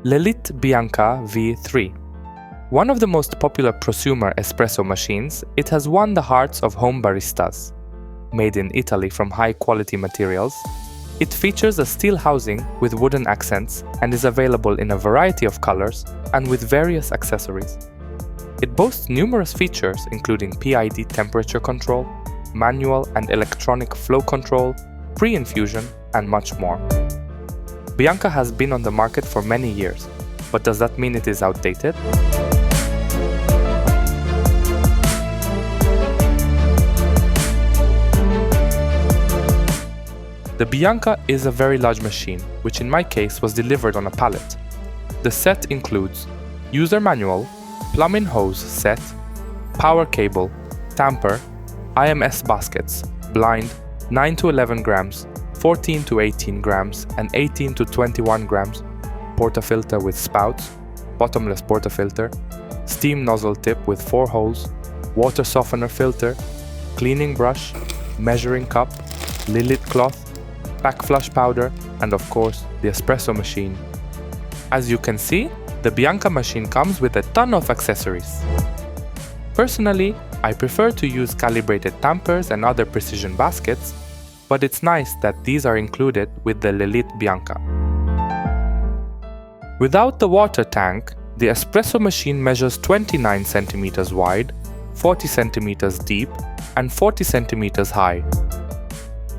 Lelit Bianca V3. One of the most popular prosumer espresso machines, it has won the hearts of home baristas. Made in Italy from high-quality materials, it features a steel housing with wooden accents and is available in a variety of colors and with various accessories. It boasts numerous features including PID temperature control, manual and electronic flow control, pre-infusion, and much more. Bianca has been on the market for many years, but does that mean it is outdated? The Bianca is a very large machine, which in my case was delivered on a pallet. The set includes user manual, plumb-in hose set, power cable, tamper, IMS baskets, blind, 9 to 11 grams, 14 to 18 grams, and 18 to 21 grams, portafilter with spouts, bottomless portafilter, steam nozzle tip with 4 holes, water softener filter, cleaning brush, measuring cup, Lelit cloth, pack flush powder, and of course, the espresso machine. As you can see, the Bianca machine comes with a ton of accessories. Personally, I prefer to use calibrated tampers and other precision baskets, but it's nice that these are included with the Lelit Bianca. Without the water tank, the espresso machine measures 29 cm wide, 40 cm deep, and 40 cm high.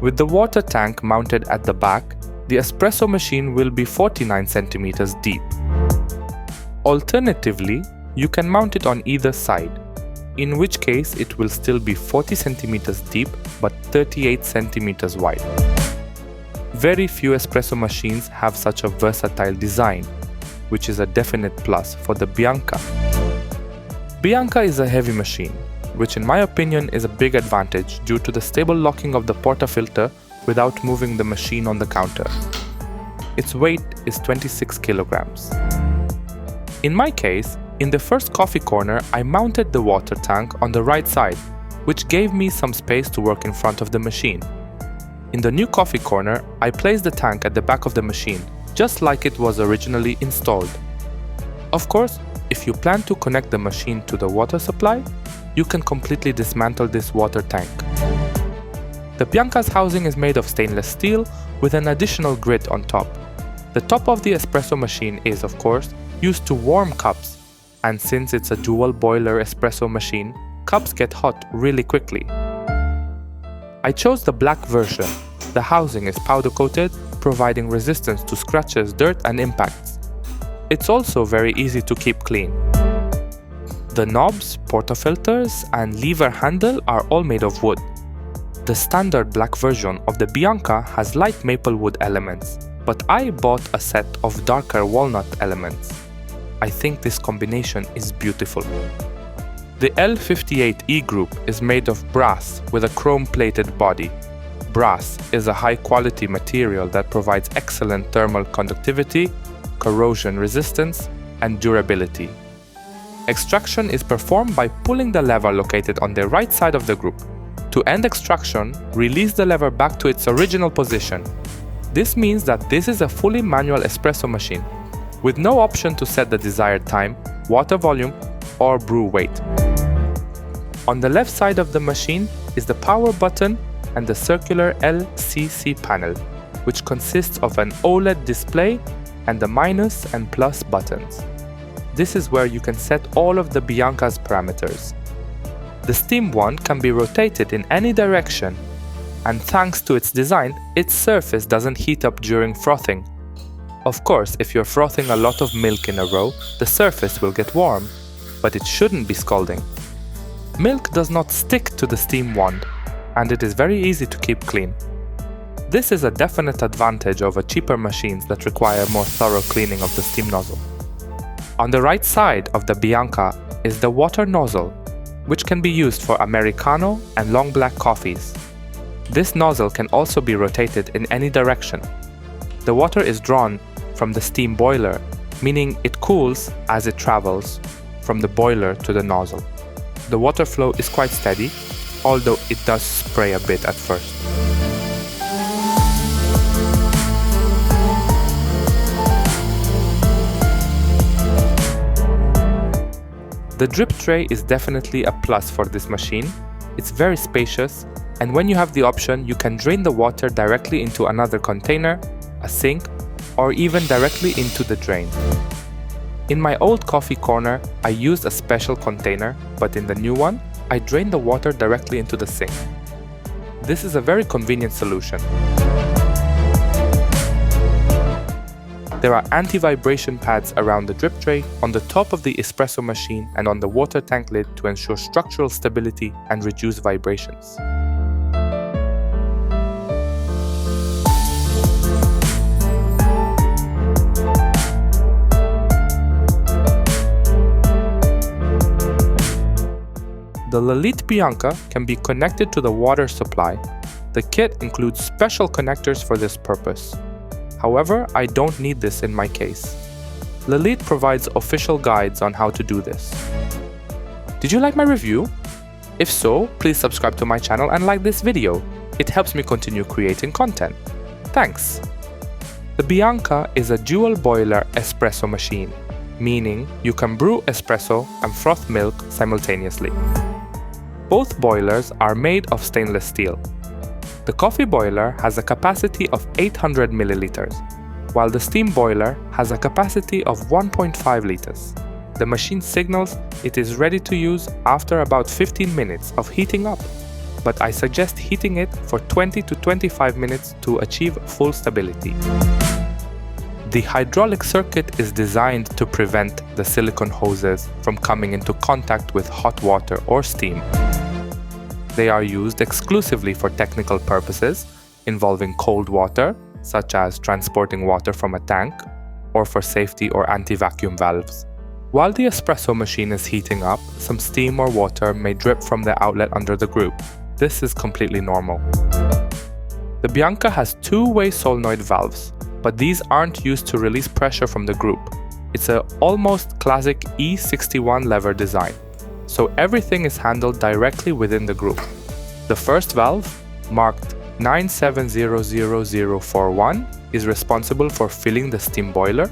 With the water tank mounted at the back, the espresso machine will be 49 cm deep. Alternatively, you can mount it on either side, in which case it will still be 40 cm deep but 38 cm wide. Very few espresso machines have such a versatile design, which is a definite plus for the Bianca. Bianca is a heavy machine, which in my opinion is a big advantage due to the stable locking of the portafilter without moving the machine on the counter. Its weight is 26 kilograms. In my case, in the first coffee corner, I mounted the water tank on the right side, which gave me some space to work in front of the machine. In the new coffee corner, I placed the tank at the back of the machine, just like it was originally installed. Of course, if you plan to connect the machine to the water supply, you can completely dismantle this water tank. The Bianca's housing is made of stainless steel with an additional grid on top. The top of the espresso machine is, of course, used to warm cups, and since it's a dual boiler espresso machine, cups get hot really quickly. I chose the black version. The housing is powder coated, providing resistance to scratches, dirt, and impacts. It's also very easy to keep clean. The knobs, portafilters, and lever handle are all made of wood. The standard black version of the Bianca has light maple wood elements, but I bought a set of darker walnut elements. I think this combination is beautiful. The L58E group is made of brass with a chrome-plated body. Brass is a high-quality material that provides excellent thermal conductivity, corrosion resistance, and durability. Extraction is performed by pulling the lever located on the right side of the group. To end extraction, release the lever back to its original position. This means that this is a fully manual espresso machine, with no option to set the desired time, water volume, or brew weight. On the left side of the machine is the power button and the circular LCC panel, which consists of an OLED display and the minus and plus buttons. This is where you can set all of the Bianca's parameters. The steam wand can be rotated in any direction, and thanks to its design, its surface doesn't heat up during frothing. Of course, if you're frothing a lot of milk in a row, the surface will get warm, but it shouldn't be scalding. Milk does not stick to the steam wand, and it is very easy to keep clean. This is a definite advantage over cheaper machines that require more thorough cleaning of the steam nozzle. On the right side of the Bianca is the water nozzle, which can be used for Americano and long black coffees. This nozzle can also be rotated in any direction. The water is drawn from the steam boiler, meaning it cools as it travels from the boiler to the nozzle. The water flow is quite steady, although it does spray a bit at first. The drip tray is definitely a plus for this machine. It's very spacious, and when you have the option, you can drain the water directly into another container, a sink, or even directly into the drain. In my old coffee corner, I used a special container, but in the new one, I drain the water directly into the sink. This is a very convenient solution. There are anti-vibration pads around the drip tray, on the top of the espresso machine, and on the water tank lid to ensure structural stability and reduce vibrations. The Lelit Bianca can be connected to the water supply. The kit includes special connectors for this purpose. However, I don't need this in my case. Lelit provides official guides on how to do this. Did you like my review? If so, please subscribe to my channel and like this video. It helps me continue creating content. Thanks! The Bianca is a dual boiler espresso machine, meaning you can brew espresso and froth milk simultaneously. Both boilers are made of stainless steel. The coffee boiler has a capacity of 800 milliliters, while the steam boiler has a capacity of 1.5 liters. The machine signals it is ready to use after about 15 minutes of heating up, but I suggest heating it for 20 to 25 minutes to achieve full stability. The hydraulic circuit is designed to prevent the silicone hoses from coming into contact with hot water or steam. They are used exclusively for technical purposes involving cold water, such as transporting water from a tank, or for safety or anti-vacuum valves. While the espresso machine is heating up, some steam or water may drip from the outlet under the group. This is completely normal. The Bianca has two-way solenoid valves, but these aren't used to release pressure from the group. It's an almost classic E61 lever design, so everything is handled directly within the group. The first valve, marked 9700041, is responsible for filling the steam boiler.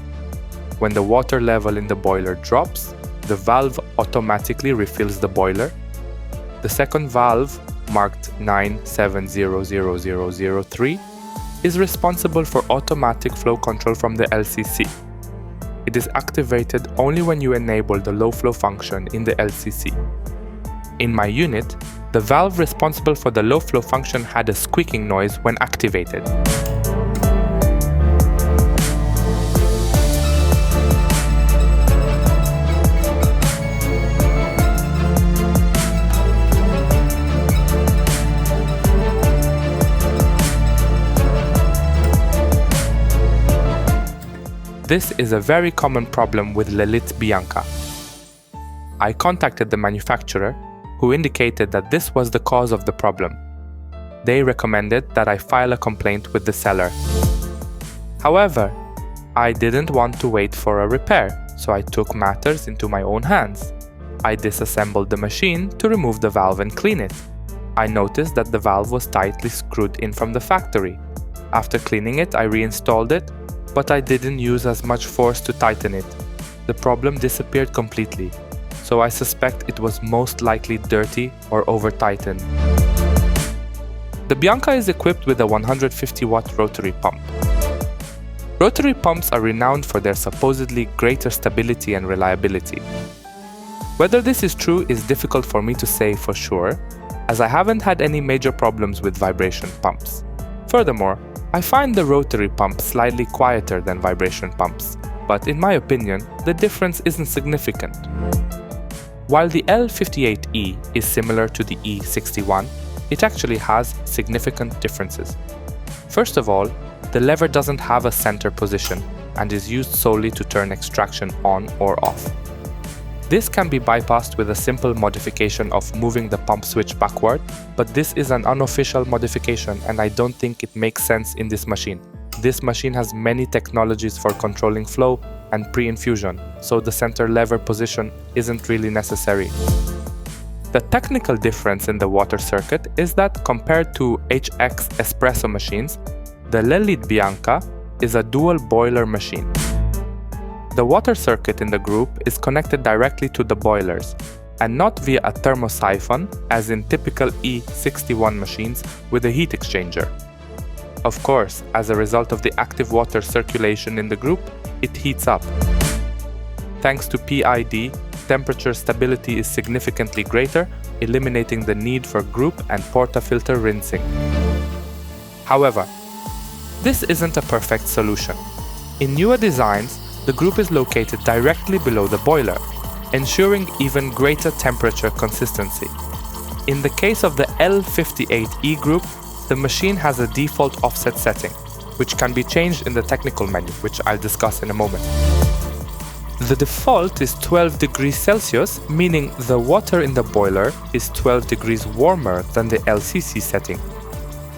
When the water level in the boiler drops, the valve automatically refills the boiler. The second valve, marked 9700003, is responsible for automatic flow control from the LCC. It is activated only when you enable the low flow function in the LCC. In my unit, the valve responsible for the low flow function had a squeaking noise when activated. This is a very common problem with Lelit Bianca. I contacted the manufacturer, who indicated that this was the cause of the problem. They recommended that I file a complaint with the seller. However, I didn't want to wait for a repair, so I took matters into my own hands. I disassembled the machine to remove the valve and clean it. I noticed that the valve was tightly screwed in from the factory. After cleaning it, I reinstalled it, but I didn't use as much force to tighten it. The problem disappeared completely, so I suspect it was most likely dirty or over-tightened. The Bianca is equipped with a 150-watt rotary pump. Rotary pumps are renowned for their supposedly greater stability and reliability. Whether this is true is difficult for me to say for sure, as I haven't had any major problems with vibration pumps. Furthermore, I find the rotary pump slightly quieter than vibration pumps, but in my opinion, the difference isn't significant. While the L58E is similar to the E61, it actually has significant differences. First of all, the lever doesn't have a center position and is used solely to turn extraction on or off. This can be bypassed with a simple modification of moving the pump switch backward, but this is an unofficial modification and I don't think it makes sense in this machine. This machine has many technologies for controlling flow and pre-infusion, so the center lever position isn't really necessary. The technical difference in the water circuit is that compared to HX Espresso machines, the Lelit Bianca is a dual boiler machine. The water circuit in the group is connected directly to the boilers, and not via a thermosiphon as in typical E61 machines with a heat exchanger. Of course, as a result of the active water circulation in the group, it heats up. Thanks to PID, temperature stability is significantly greater, eliminating the need for group and portafilter rinsing. However, this isn't a perfect solution. In newer designs, the group is located directly below the boiler, ensuring even greater temperature consistency. In the case of the L58E group, the machine has a default offset setting, which can be changed in the technical menu, which I'll discuss in a moment. The default is 12 degrees Celsius, meaning the water in the boiler is 12 degrees warmer than the LCC setting.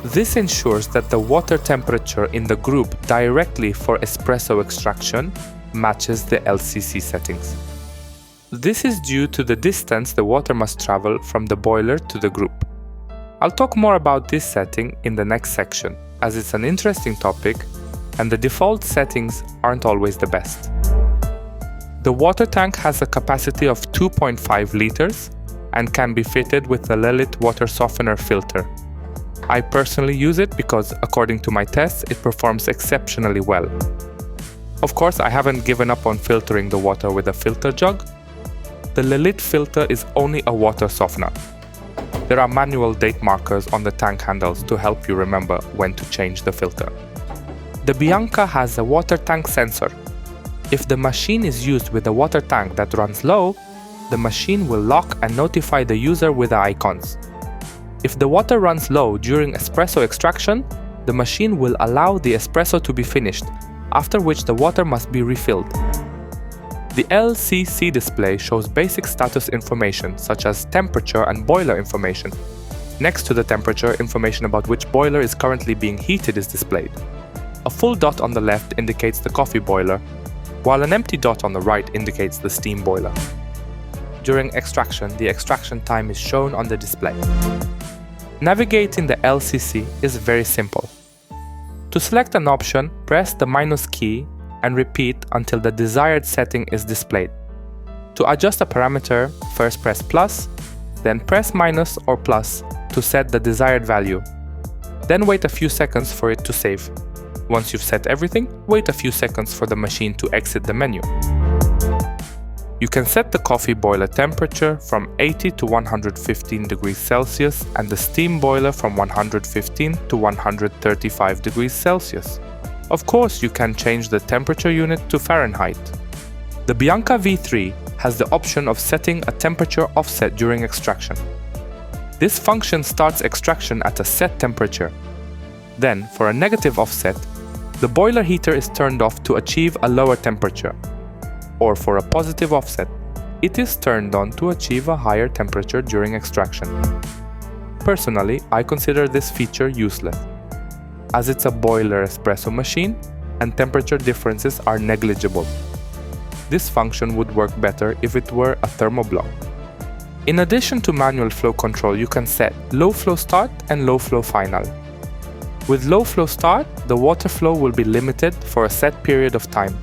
This ensures that the water temperature in the group directly for espresso extraction matches the LCC settings. This is due to the distance the water must travel from the boiler to the group. I'll talk more about this setting in the next section, as it's an interesting topic and the default settings aren't always the best. The water tank has a capacity of 2.5 liters and can be fitted with the Lelit water softener filter. I personally use it because, according to my tests, it performs exceptionally well. Of course, I haven't given up on filtering the water with a filter jug. The Lelit filter is only a water softener. There are manual date markers on the tank handles to help you remember when to change the filter. The Bianca has a water tank sensor. If the machine is used with a water tank that runs low, the machine will lock and notify the user with the icons. If the water runs low during espresso extraction, the machine will allow the espresso to be finished, after which the water must be refilled. The LCC display shows basic status information such as temperature and boiler information. Next to the temperature, information about which boiler is currently being heated is displayed. A full dot on the left indicates the coffee boiler, while an empty dot on the right indicates the steam boiler. During extraction, the extraction time is shown on the display. Navigating the LCC is very simple. To select an option, press the minus key and repeat until the desired setting is displayed. To adjust a parameter, first press plus, then press minus or plus to set the desired value. Then wait a few seconds for it to save. Once you've set everything, wait a few seconds for the machine to exit the menu. You can set the coffee boiler temperature from 80 to 115 degrees Celsius and the steam boiler from 115 to 135 degrees Celsius. Of course, you can change the temperature unit to Fahrenheit. The Bianca V3 has the option of setting a temperature offset during extraction. This function starts extraction at a set temperature. Then, for a negative offset, the boiler heater is turned off to achieve a lower temperature. Or for a positive offset, it is turned on to achieve a higher temperature during extraction. Personally, I consider this feature useless, as it's a boiler espresso machine and temperature differences are negligible. This function would work better if it were a thermoblock. In addition to manual flow control, you can set low flow start and low flow final. With low flow start, the water flow will be limited for a set period of time.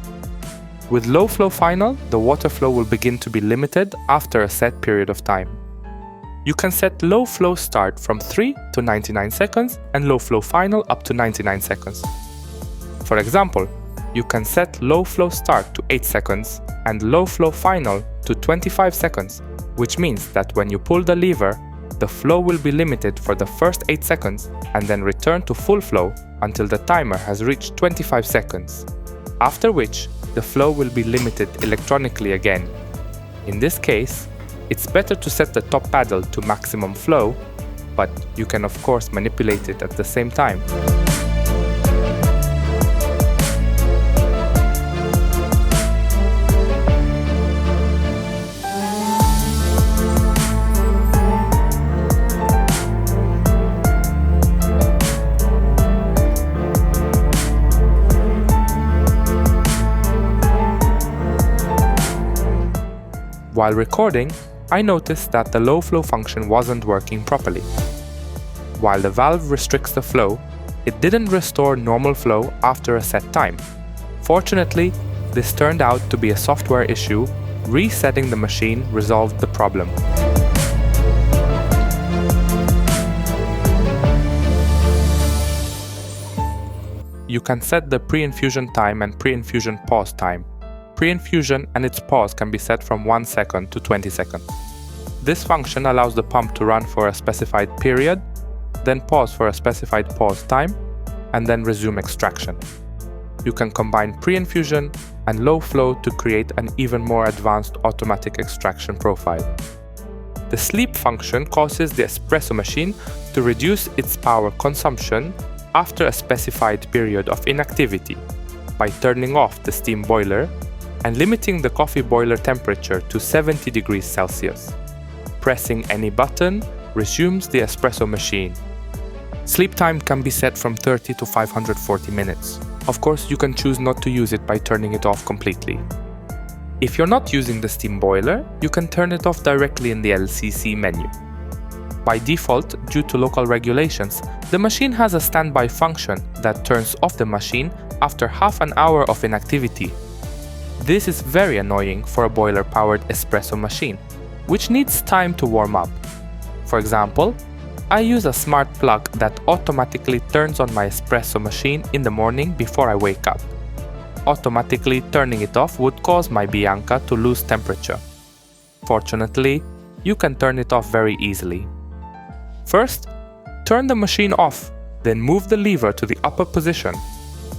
With low flow final, the water flow will begin to be limited after a set period of time. You can set low flow start from 3 to 99 seconds and low flow final up to 99 seconds. For example, you can set low flow start to 8 seconds and low flow final to 25 seconds, which means that when you pull the lever, the flow will be limited for the first 8 seconds and then return to full flow until the timer has reached 25 seconds, after which the flow will be limited electronically again. In this case, it's better to set the top paddle to maximum flow, but you can of course manipulate it at the same time. While recording, I noticed that the low flow function wasn't working properly. While the valve restricts the flow, it didn't restore normal flow after a set time. Fortunately, This turned out to be a software issue. Resetting the machine resolved the problem. You can set the pre-infusion time and pre-infusion pause time. Pre-infusion and its pause can be set from 1 second to 20 seconds. This function allows the pump to run for a specified period, then pause for a specified pause time, and then resume extraction. You can combine pre-infusion and low flow to create an even more advanced automatic extraction profile. The sleep function causes the espresso machine to reduce its power consumption after a specified period of inactivity by turning off the steam boiler and limiting the coffee boiler temperature to 70 degrees Celsius. Pressing any button resumes the espresso machine. Sleep time can be set from 30 to 540 minutes. Of course, you can choose not to use it by turning it off completely. If you're not using the steam boiler, you can turn it off directly in the LCC menu. By default, due to local regulations, the machine has a standby function that turns off the machine after half an hour of inactivity. This is very annoying for a boiler-powered espresso machine, which needs time to warm up. For example, I use a smart plug that automatically turns on my espresso machine in the morning before I wake up. Automatically turning it off would cause my Bianca to lose temperature. Fortunately, you can turn it off very easily. First, turn the machine off, then move the lever to the upper position.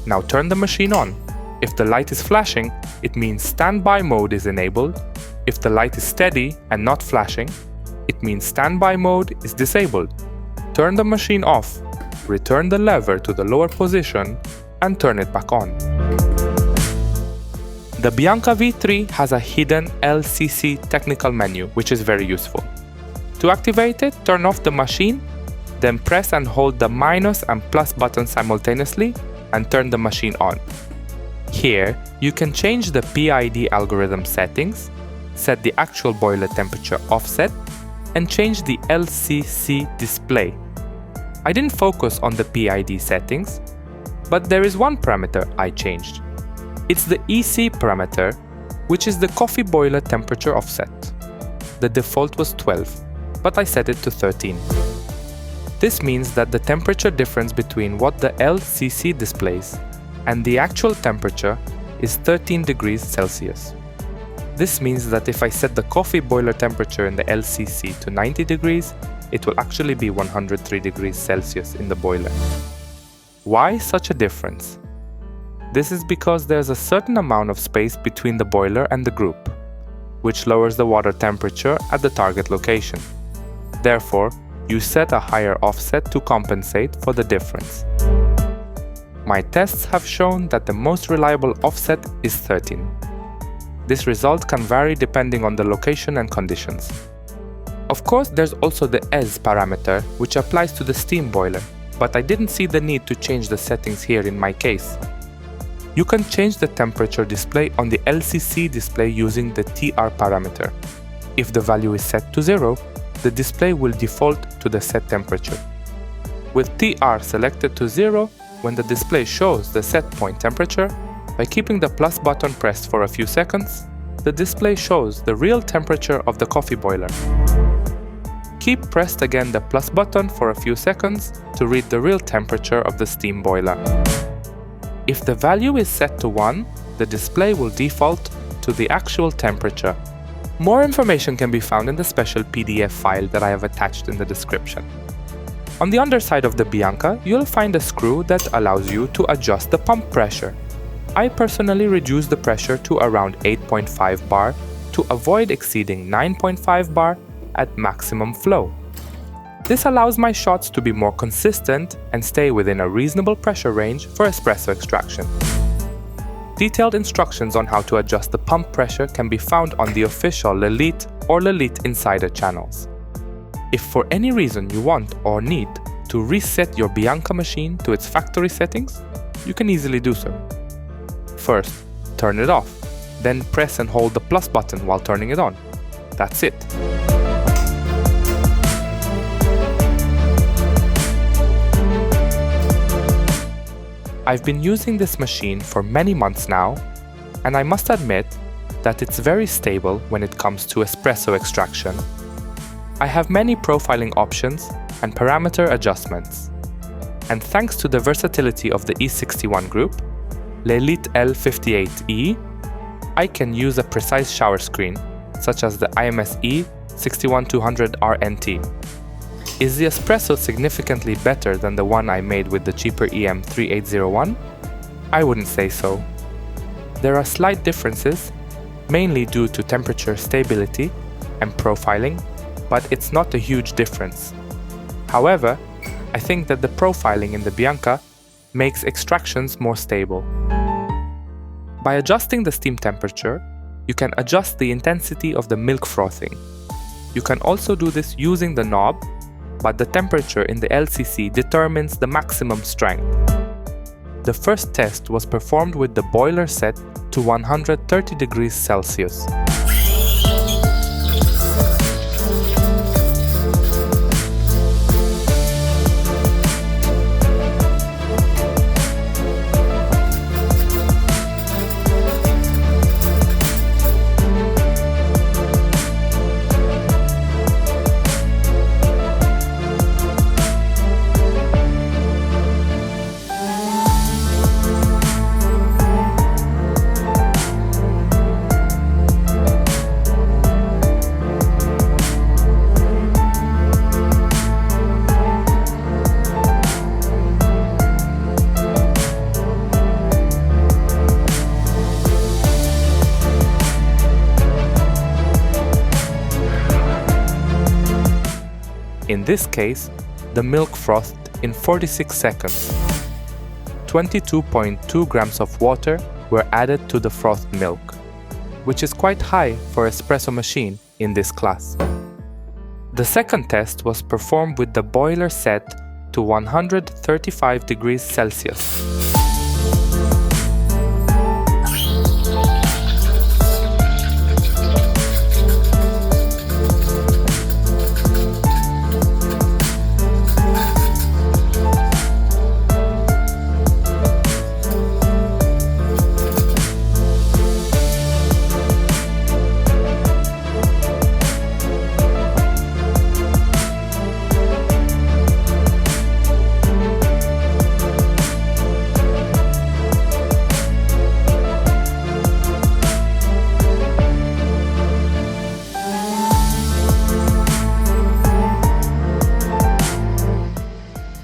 Now turn the machine on. If the light is flashing, it means standby mode is enabled. If the light is steady and not flashing, it means standby mode is disabled. Turn the machine off, return the lever to the lower position, and turn it back on. The Bianca V3 has a hidden LCC technical menu, which is very useful. To activate it, turn off the machine, then press and hold the minus and plus buttons simultaneously and turn the machine on. Here, you can change the PID algorithm settings, set the actual boiler temperature offset, and change the LCC display. I didn't focus on the PID settings, but there is one parameter I changed. It's the EC parameter, which is the coffee boiler temperature offset. The default was 12, but I set it to 13. This means that the temperature difference between what the LCC displays and the actual temperature is 13 degrees Celsius. This means that if I set the coffee boiler temperature in the LCC to 90 degrees, it will actually be 103 degrees Celsius in the boiler. Why such a difference? This is because there's a certain amount of space between the boiler and the group, which lowers the water temperature at the target location. Therefore, you set a higher offset to compensate for the difference. My tests have shown that the most reliable offset is 13. This result can vary depending on the location and conditions. Of course, there's also the ES parameter, which applies to the steam boiler, but I didn't see the need to change the settings here in my case. You can change the temperature display on the LCC display using the TR parameter. If the value is set to 0, the display will default to the set temperature. With TR selected to 0, when the display shows the set point temperature, by keeping the plus button pressed for a few seconds, the display shows the real temperature of the coffee boiler. Keep pressed again the plus button for a few seconds to read the real temperature of the steam boiler. If the value is set to 1, the display will default to the actual temperature. More information can be found in the special PDF file that I have attached in the description. On the underside of the Bianca, you'll find a screw that allows you to adjust the pump pressure. I personally reduced the pressure to around 8.5 bar to avoid exceeding 9.5 bar at maximum flow. This allows my shots to be more consistent and stay within a reasonable pressure range for espresso extraction. Detailed instructions on how to adjust the pump pressure can be found on the official Lelit or Lelit Insider channels. If for any reason you want or need to reset your Bianca machine to its factory settings, you can easily do so. First, turn it off, then press and hold the plus button while turning it on. That's it. I've been using this machine for many months now, and I must admit that it's very stable when it comes to espresso extraction. I have many profiling options and parameter adjustments. And thanks to the versatility of the E61 group, Lelit L58E, I can use a precise shower screen, such as the IMS-E 61200 RNT. Is the Espresso significantly better than the one I made with the cheaper EM3801? I wouldn't say so. There are slight differences, mainly due to temperature stability and profiling, but it's not a huge difference. However, I think that the profiling in the Bianca makes extractions more stable. By adjusting the steam temperature, you can adjust the intensity of the milk frothing. You can also do this using the knob, but the temperature in the LCC determines the maximum strength. The first test was performed with the boiler set to 130 degrees Celsius. In this case, the milk frothed in 46 seconds. 22.2 grams of water were added to the frothed milk, which is quite high for an espresso machine in this class. The second test was performed with the boiler set to 135 degrees Celsius.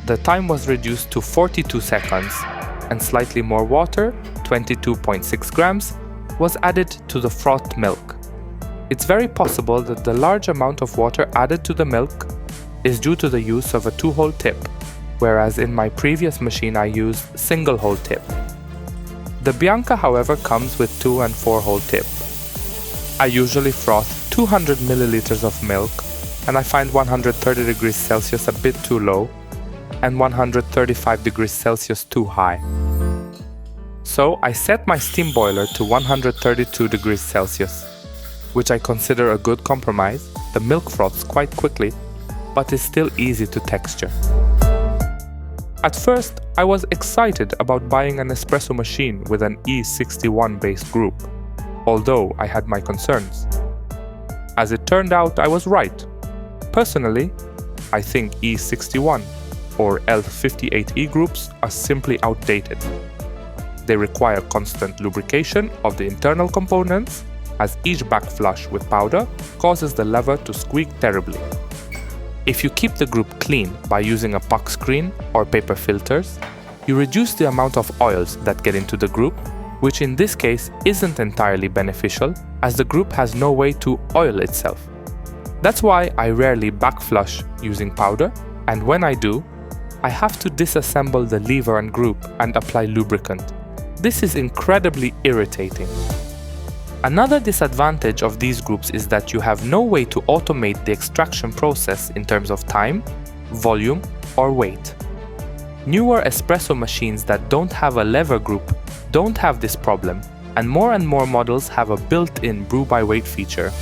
The time was reduced to 42 seconds, and slightly more water, 22.6 grams, was added to the frothed milk. It's very possible that the large amount of water added to the milk is due to the use of a 2-hole tip, whereas in my previous machine I used single-hole tip. The Bianca, however, comes with 2 and 4-hole tip. I usually froth 200 milliliters of milk, and I find 130 degrees Celsius a bit too low, and 135 degrees Celsius too high. So I set my steam boiler to 132 degrees Celsius, which I consider a good compromise. The milk froths quite quickly, but is still easy to texture. At first, I was excited about buying an espresso machine with an E61 based group, although I had my concerns. As it turned out, I was right. Personally, I think E61 or L58E groups are simply outdated. They require constant lubrication of the internal components, as each backflush with powder causes the lever to squeak terribly. If you keep the group clean by using a puck screen or paper filters, you reduce the amount of oils that get into the group, which in this case isn't entirely beneficial, as the group has no way to oil itself. That's why I rarely backflush using powder, and when I do, I have to disassemble the lever and group and apply lubricant. This is incredibly irritating. Another disadvantage of these groups is that you have no way to automate the extraction process in terms of time, volume, or weight. Newer espresso machines that don't have a lever group don't have this problem, and more models have a built-in brew-by-weight feature.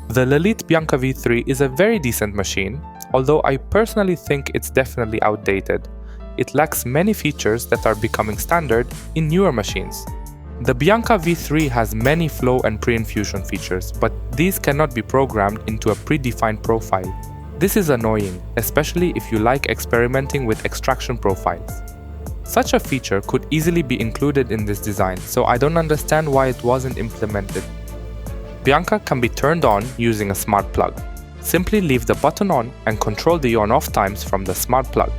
The Lelit Bianca V3 is a very decent machine, although I personally think it's definitely outdated. It lacks many features that are becoming standard in newer machines. The Bianca V3 has many flow and pre-infusion features, but these cannot be programmed into a predefined profile. This is annoying, especially if you like experimenting with extraction profiles. Such a feature could easily be included in this design, so I don't understand why it wasn't implemented. Bianca can be turned on using a smart plug. Simply leave the button on and control the on-off times from the smart plug.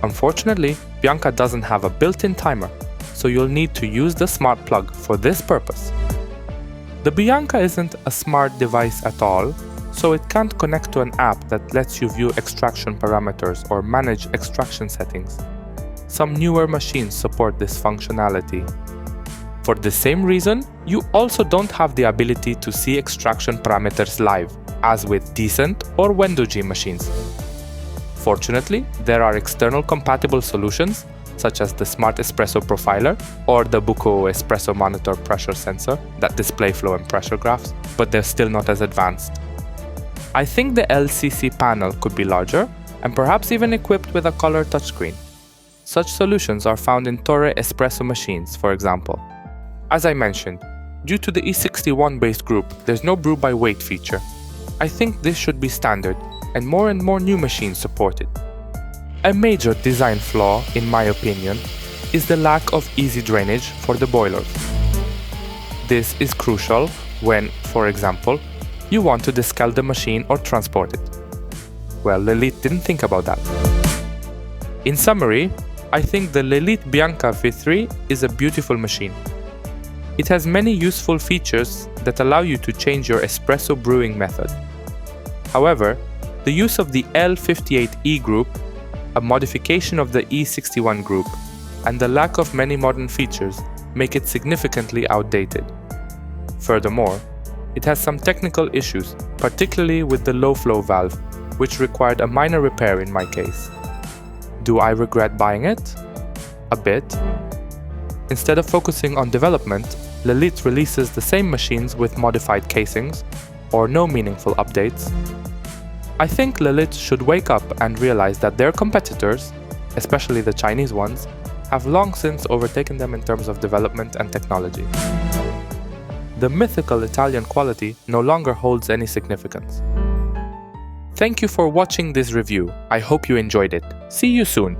Unfortunately, Bianca doesn't have a built-in timer, so you'll need to use the smart plug for this purpose. The Bianca isn't a smart device at all, so it can't connect to an app that lets you view extraction parameters or manage extraction settings. Some newer machines support this functionality. For the same reason, you also don't have the ability to see extraction parameters live, as with decent or Wendoji machines. Fortunately, there are external compatible solutions such as the Smart Espresso Profiler or the Bookoo Espresso Monitor Pressure Sensor that display flow and pressure graphs, but they're still not as advanced. I think the LCC panel could be larger and perhaps even equipped with a color touchscreen. Such solutions are found in Torre Espresso machines, for example. As I mentioned, due to the E61-based group, there's no brew by weight feature. I think this should be standard, and more new machines support it. A major design flaw, in my opinion, is the lack of easy drainage for the boilers. This is crucial when, for example, you want to descald the machine or transport it. Well, Lelit didn't think about that. In summary, I think the Lelit Bianca V3 is a beautiful machine. It has many useful features that allow you to change your espresso brewing method. However, the use of the L58E group, a modification of the E61 group, and the lack of many modern features make it significantly outdated. Furthermore, it has some technical issues, particularly with the low-flow valve, which required a minor repair in my case. Do I regret buying it? A bit. Instead of focusing on development, Lelit releases the same machines with modified casings, or no meaningful updates. I think Lelit should wake up and realize that their competitors, especially the Chinese ones, have long since overtaken them in terms of development and technology. The mythical Italian quality no longer holds any significance. Thank you for watching this review. I hope you enjoyed it. See you soon!